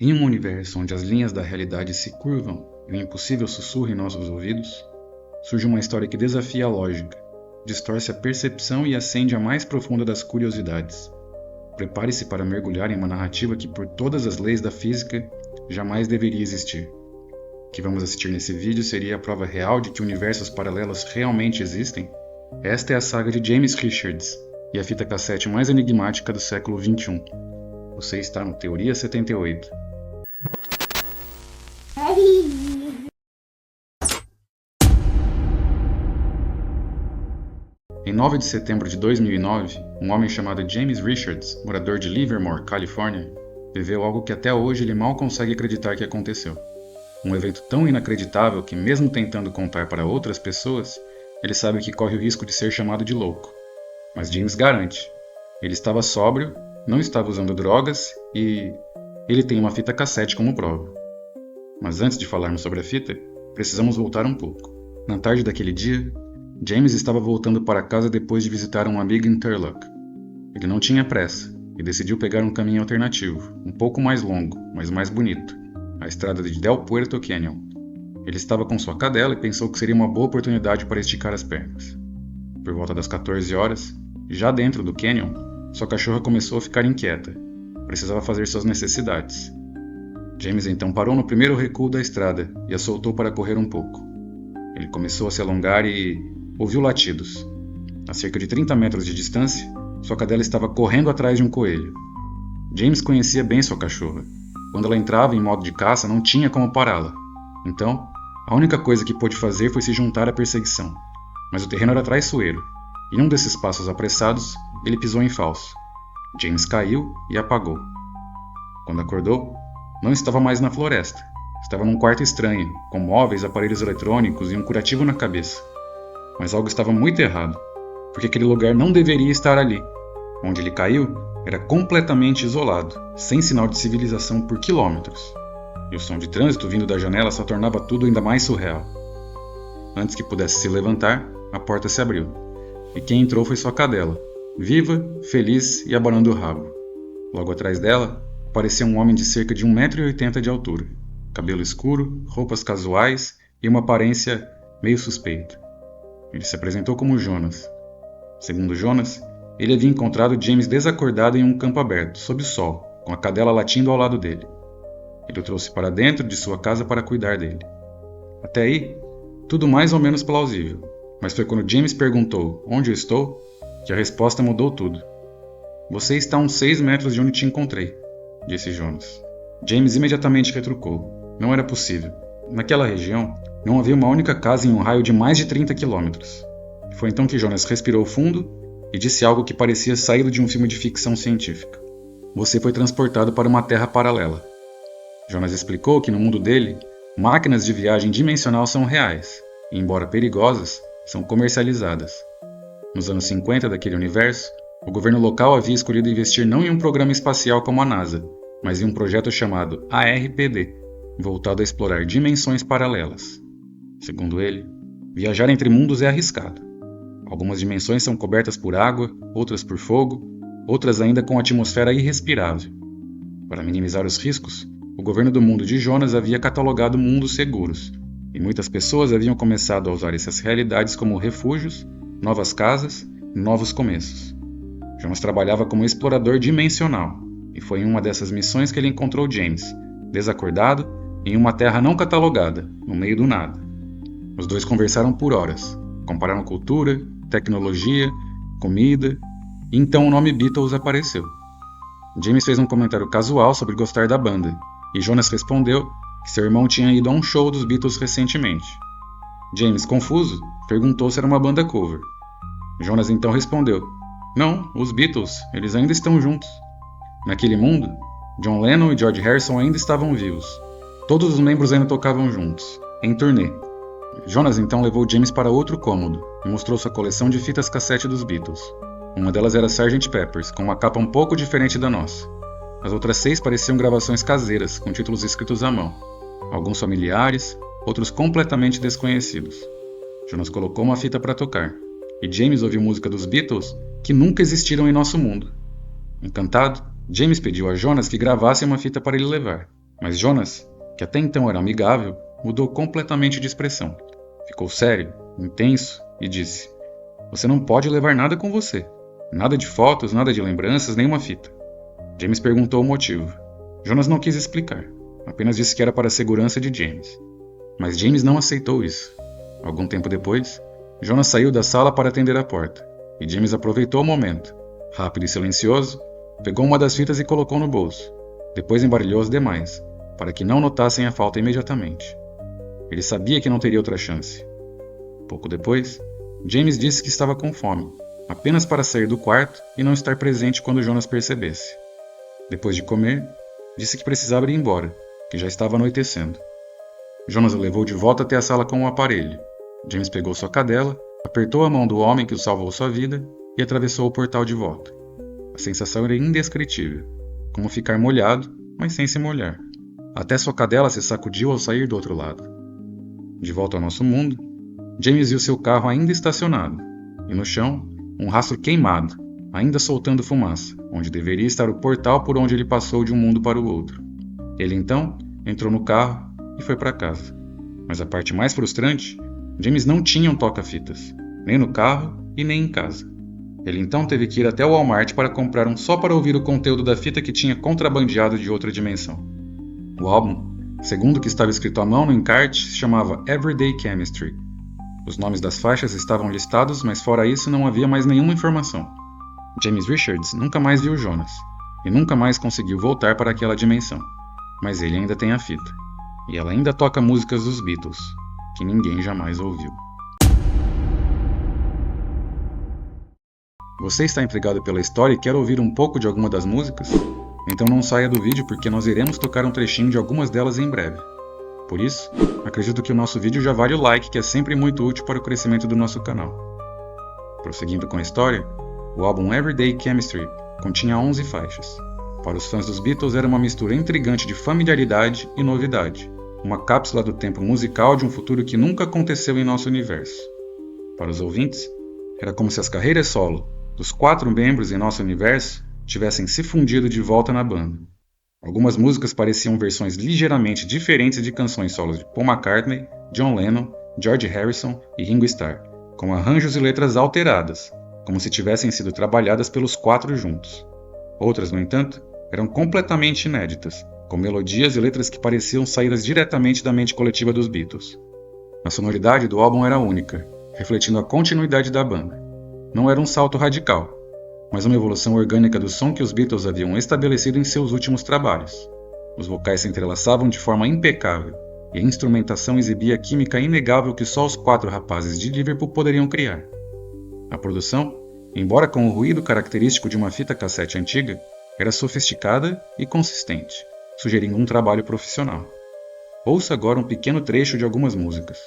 Em um universo onde as linhas da realidade se curvam e o impossível sussurra em nossos ouvidos, surge uma história que desafia a lógica, distorce a percepção e acende a mais profunda das curiosidades. Prepare-se para mergulhar em uma narrativa que, por todas as leis da física, jamais deveria existir. O que vamos assistir nesse vídeo seria a prova real de que universos paralelos realmente existem? Esta é a saga de James Richards e a fita cassete mais enigmática do século XXI. Você está no Teoria 78. Em 9 de setembro de 2009, um homem chamado James Richards, morador de Livermore, Califórnia, viveu algo que até hoje ele mal consegue acreditar que aconteceu. Um evento tão inacreditável que, mesmo tentando contar para outras pessoas, ele sabe que corre o risco de ser chamado de louco. Mas James garante. Ele estava sóbrio, não estava usando drogas e ele tem uma fita cassete como prova. Mas antes de falarmos sobre a fita, precisamos voltar um pouco. Na tarde daquele dia, James estava voltando para casa depois de visitar um amigo em Turlock. Ele não tinha pressa e decidiu pegar um caminho alternativo, um pouco mais longo, mas mais bonito, a estrada de Del Puerto Canyon. Ele estava com sua cadela e pensou que seria uma boa oportunidade para esticar as pernas. Por volta das 14 horas, já dentro do canyon, sua cachorra começou a ficar inquieta. Precisava fazer suas necessidades. James então parou no primeiro recuo da estrada e a soltou para correr um pouco. Ele começou a se alongar e ouviu latidos. A cerca de 30 metros de distância, sua cadela estava correndo atrás de um coelho. James conhecia bem sua cachorra. Quando ela entrava em modo de caça, não tinha como pará-la. Então, a única coisa que pôde fazer foi se juntar à perseguição. Mas o terreno era traiçoeiro. Em um desses passos apressados, ele pisou em falso. James caiu e apagou. Quando acordou, não estava mais na floresta. Estava num quarto estranho, com móveis, aparelhos eletrônicos e um curativo na cabeça. Mas algo estava muito errado, porque aquele lugar não deveria estar ali. Onde ele caiu era completamente isolado, sem sinal de civilização por quilômetros. E o som de trânsito vindo da janela só tornava tudo ainda mais surreal. Antes que pudesse se levantar, a porta se abriu. E quem entrou foi sua cadela, viva, feliz e abanando o rabo. Logo atrás dela, aparecia um homem de cerca de 1,80 m de altura, cabelo escuro, roupas casuais e uma aparência meio suspeita. Ele se apresentou como Jonas. Segundo Jonas, ele havia encontrado James desacordado em um campo aberto, sob o sol, com a cadela latindo ao lado dele. Ele o trouxe para dentro de sua casa para cuidar dele. Até aí, tudo mais ou menos plausível, mas foi quando James perguntou onde eu estou que a resposta mudou tudo. Você está a uns 6 metros de onde te encontrei, disse Jonas. James imediatamente retrucou. Não era possível. Naquela região, não havia uma única casa em um raio de mais de 30 quilômetros. Foi então que Jonas respirou fundo e disse algo que parecia saído de um filme de ficção científica. Você foi transportado para uma terra paralela. Jonas explicou que no mundo dele, máquinas de viagem dimensional são reais, e embora perigosas, são comercializadas. Nos anos 50 daquele universo, o governo local havia escolhido investir não em um programa espacial como a NASA, mas em um projeto chamado ARPD, voltado a explorar dimensões paralelas. Segundo ele, viajar entre mundos é arriscado. Algumas dimensões são cobertas por água, outras por fogo, outras ainda com atmosfera irrespirável. Para minimizar os riscos, o governo do mundo de Jonas havia catalogado mundos seguros, e muitas pessoas haviam começado a usar essas realidades como refúgios, novas casas e novos começos. Jonas trabalhava como explorador dimensional, e foi em uma dessas missões que ele encontrou James, desacordado, em uma terra não catalogada, no meio do nada. Os dois conversaram por horas, compararam cultura, tecnologia, comida, e então o nome Beatles apareceu. James fez um comentário casual sobre gostar da banda, e Jonas respondeu que seu irmão tinha ido a um show dos Beatles recentemente. James, confuso, perguntou se era uma banda cover. Jonas então respondeu: Não, os Beatles, eles ainda estão juntos. Naquele mundo, John Lennon e George Harrison ainda estavam vivos. Todos os membros ainda tocavam juntos, em turnê. Jonas então levou James para outro cômodo e mostrou sua coleção de fitas cassete dos Beatles. Uma delas era Sgt. Pepper's, com uma capa um pouco diferente da nossa. As outras 6 pareciam gravações caseiras, com títulos escritos à mão. Alguns familiares, outros completamente desconhecidos. Jonas colocou uma fita para tocar, e James ouviu música dos Beatles que nunca existiram em nosso mundo. Encantado, James pediu a Jonas que gravasse uma fita para ele levar. Mas Jonas, que até então era amigável, mudou completamente de expressão. Ficou sério, intenso e disse: "Você não pode levar nada com você. Nada de fotos, nada de lembranças, nenhuma fita." James perguntou o motivo. Jonas não quis explicar, apenas disse que era para a segurança de James. Mas James não aceitou isso. Algum tempo depois, Jonas saiu da sala para atender a porta, e James aproveitou o momento. Rápido e silencioso, pegou uma das fitas e colocou no bolso. Depois embaralhou as demais, para que não notassem a falta imediatamente. Ele sabia que não teria outra chance. Pouco depois, James disse que estava com fome, apenas para sair do quarto e não estar presente quando Jonas percebesse. Depois de comer, disse que precisava ir embora, que já estava anoitecendo. Jonas o levou de volta até a sala com o aparelho. James pegou sua cadela, apertou a mão do homem que salvou sua vida e atravessou o portal de volta. A sensação era indescritível, como ficar molhado, mas sem se molhar. Até sua cadela se sacudiu ao sair do outro lado. De volta ao nosso mundo, James viu seu carro ainda estacionado, e no chão, um rastro queimado, ainda soltando fumaça, onde deveria estar o portal por onde ele passou de um mundo para o outro. Ele então entrou no carro e foi para casa. Mas a parte mais frustrante, James não tinha um toca-fitas, nem no carro e nem em casa. Ele então teve que ir até o Walmart para comprar um só para ouvir o conteúdo da fita que tinha contrabandeado de outra dimensão. O álbum, segundo o que estava escrito à mão no encarte, se chamava Everyday Chemistry. Os nomes das faixas estavam listados, mas fora isso não havia mais nenhuma informação. James Richards nunca mais viu Jonas, e nunca mais conseguiu voltar para aquela dimensão. Mas ele ainda tem a fita, e ela ainda toca músicas dos Beatles, que ninguém jamais ouviu. Você está intrigado pela história e quer ouvir um pouco de alguma das músicas? Então não saia do vídeo porque nós iremos tocar um trechinho de algumas delas em breve. Por isso, acredito que o nosso vídeo já vale o like, que é sempre muito útil para o crescimento do nosso canal. Prosseguindo com a história, o álbum Everyday Chemistry continha 11 faixas. Para os fãs dos Beatles era uma mistura intrigante de familiaridade e novidade, uma cápsula do tempo musical de um futuro que nunca aconteceu em nosso universo. Para os ouvintes, era como se as carreiras solo dos 4 membros em nosso universo tivessem se fundido de volta na banda. Algumas músicas pareciam versões ligeiramente diferentes de canções solos de Paul McCartney, John Lennon, George Harrison e Ringo Starr, com arranjos e letras alteradas, como se tivessem sido trabalhadas pelos 4 juntos. Outras, no entanto, eram completamente inéditas, com melodias e letras que pareciam saídas diretamente da mente coletiva dos Beatles. A sonoridade do álbum era única, refletindo a continuidade da banda. Não era um salto radical, mas uma evolução orgânica do som que os Beatles haviam estabelecido em seus últimos trabalhos. Os vocais se entrelaçavam de forma impecável, e a instrumentação exibia a química inegável que só os 4 rapazes de Liverpool poderiam criar. A produção, embora com o ruído característico de uma fita cassete antiga, era sofisticada e consistente, sugerindo um trabalho profissional. Ouça agora um pequeno trecho de algumas músicas.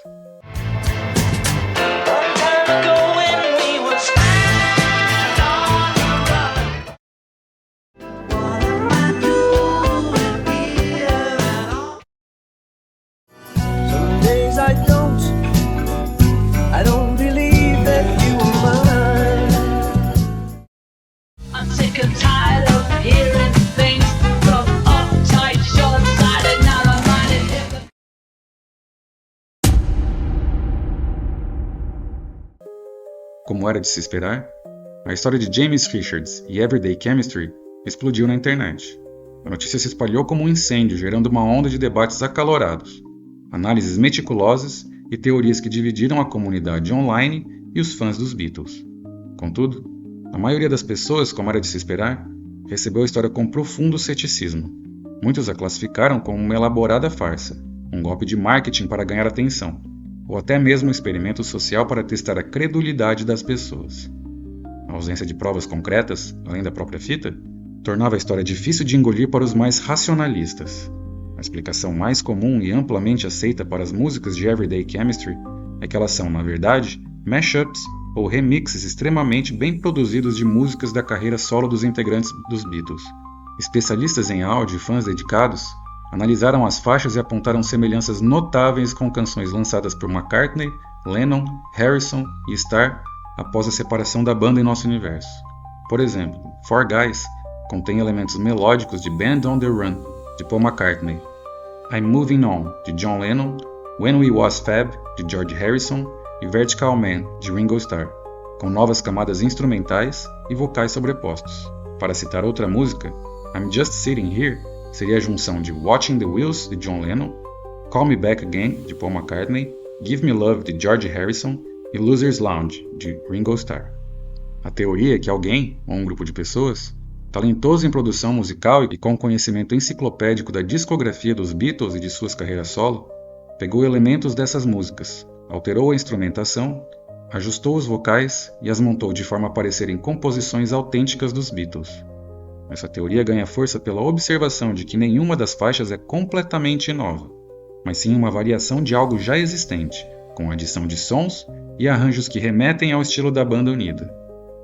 Como era de se esperar, a história de James Richards e Everyday Chemistry explodiu na internet. A notícia se espalhou como um incêndio, gerando uma onda de debates acalorados, análises meticulosas e teorias que dividiram a comunidade online e os fãs dos Beatles. Contudo, a maioria das pessoas, como era de se esperar, recebeu a história com profundo ceticismo. Muitos a classificaram como uma elaborada farsa, um golpe de marketing para ganhar atenção, ou até mesmo um experimento social para testar a credulidade das pessoas. A ausência de provas concretas, além da própria fita, tornava a história difícil de engolir para os mais racionalistas. A explicação mais comum e amplamente aceita para as músicas de Everyday Chemistry é que elas são, na verdade, mashups ou remixes extremamente bem produzidos de músicas da carreira solo dos integrantes dos Beatles. Especialistas em áudio e fãs dedicados analisaram as faixas e apontaram semelhanças notáveis com canções lançadas por McCartney, Lennon, Harrison e Starr após a separação da banda em nosso universo. Por exemplo, Four Guys contém elementos melódicos de Band on the Run, de Paul McCartney, I'm Moving On, de John Lennon, When We Was Fab, de George Harrison e Vertical Man, de Ringo Starr, com novas camadas instrumentais e vocais sobrepostos. Para citar outra música, I'm Just Sitting Here seria a junção de Watching the Wheels, de John Lennon, Call Me Back Again, de Paul McCartney, Give Me Love, de George Harrison e Loser's Lounge, de Ringo Starr. A teoria é que alguém, ou um grupo de pessoas, talentoso em produção musical e com conhecimento enciclopédico da discografia dos Beatles e de suas carreiras solo, pegou elementos dessas músicas, alterou a instrumentação, ajustou os vocais e as montou de forma a parecerem composições autênticas dos Beatles. Essa teoria ganha força pela observação de que nenhuma das faixas é completamente nova, mas sim uma variação de algo já existente, com adição de sons e arranjos que remetem ao estilo da banda unida.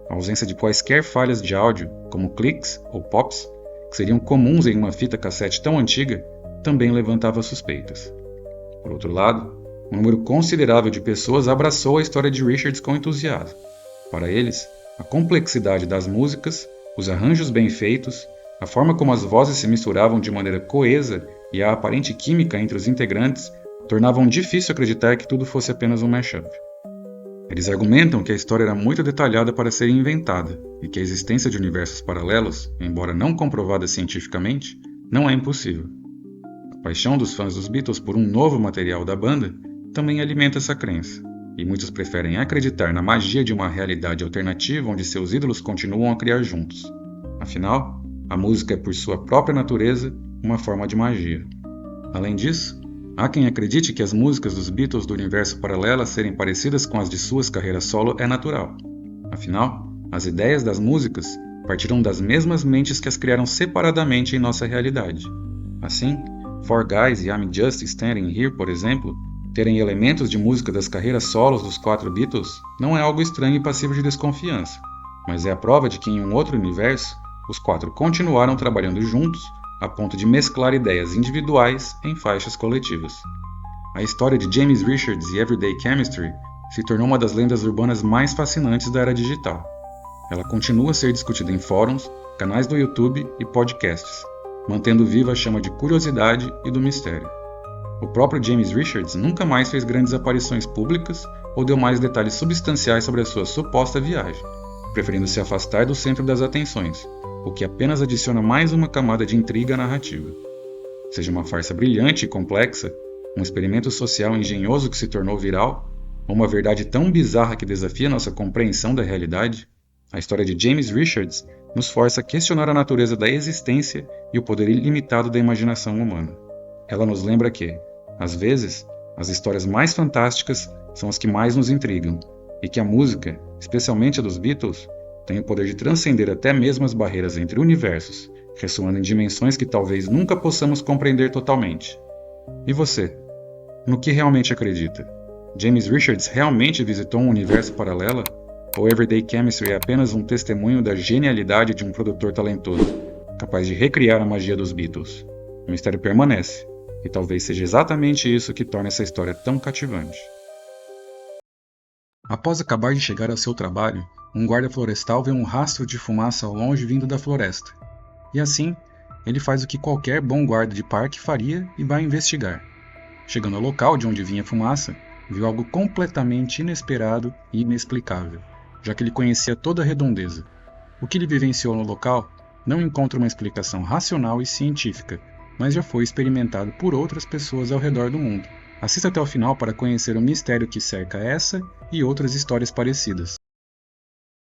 A ausência de quaisquer falhas de áudio, como cliques ou pops, que seriam comuns em uma fita cassete tão antiga, também levantava suspeitas. Por outro lado, um número considerável de pessoas abraçou a história de Richards com entusiasmo. Para eles, a complexidade das músicas, os arranjos bem feitos, a forma como as vozes se misturavam de maneira coesa e a aparente química entre os integrantes tornavam difícil acreditar que tudo fosse apenas um mashup. Eles argumentam que a história era muito detalhada para ser inventada e que a existência de universos paralelos, embora não comprovada cientificamente, não é impossível. A paixão dos fãs dos Beatles por um novo material da banda também alimenta essa crença, e muitos preferem acreditar na magia de uma realidade alternativa onde seus ídolos continuam a criar juntos. Afinal, a música é por sua própria natureza uma forma de magia. Além disso, há quem acredite que as músicas dos Beatles do universo paralelo serem parecidas com as de suas carreiras solo é natural. Afinal, as ideias das músicas partiram das mesmas mentes que as criaram separadamente em nossa realidade. Assim, Four Guys e I'm Just Standing Here, por exemplo, terem elementos de música das carreiras solos dos 4 Beatles não é algo estranho e passível de desconfiança, mas é a prova de que em um outro universo, os 4 continuaram trabalhando juntos a ponto de mesclar ideias individuais em faixas coletivas. A história de James Richards e Everyday Chemistry se tornou uma das lendas urbanas mais fascinantes da era digital. Ela continua a ser discutida em fóruns, canais do YouTube e podcasts, mantendo viva a chama de curiosidade e do mistério. O próprio James Richards nunca mais fez grandes aparições públicas ou deu mais detalhes substanciais sobre a sua suposta viagem, preferindo se afastar do centro das atenções, o que apenas adiciona mais uma camada de intriga narrativa. Seja uma farsa brilhante e complexa, um experimento social engenhoso que se tornou viral, ou uma verdade tão bizarra que desafia nossa compreensão da realidade, a história de James Richards nos força a questionar a natureza da existência e o poder ilimitado da imaginação humana. Ela nos lembra que, às vezes, as histórias mais fantásticas são as que mais nos intrigam, e que a música, especialmente a dos Beatles, tem o poder de transcender até mesmo as barreiras entre universos, ressoando em dimensões que talvez nunca possamos compreender totalmente. E você? No que realmente acredita? James Richards realmente visitou um universo paralelo? Ou Everyday Chemistry é apenas um testemunho da genialidade de um produtor talentoso, capaz de recriar a magia dos Beatles? O mistério permanece, e talvez seja exatamente isso que torna essa história tão cativante. Após acabar de chegar ao seu trabalho, um guarda florestal vê um rastro de fumaça ao longe vindo da floresta. E assim, ele faz o que qualquer bom guarda de parque faria e vai investigar. Chegando ao local de onde vinha a fumaça, viu algo completamente inesperado e inexplicável, já que ele conhecia toda a redondeza. O que ele vivenciou no local não encontra uma explicação racional e científica, mas já foi experimentado por outras pessoas ao redor do mundo. Assista até o final para conhecer o mistério que cerca essa e outras histórias parecidas.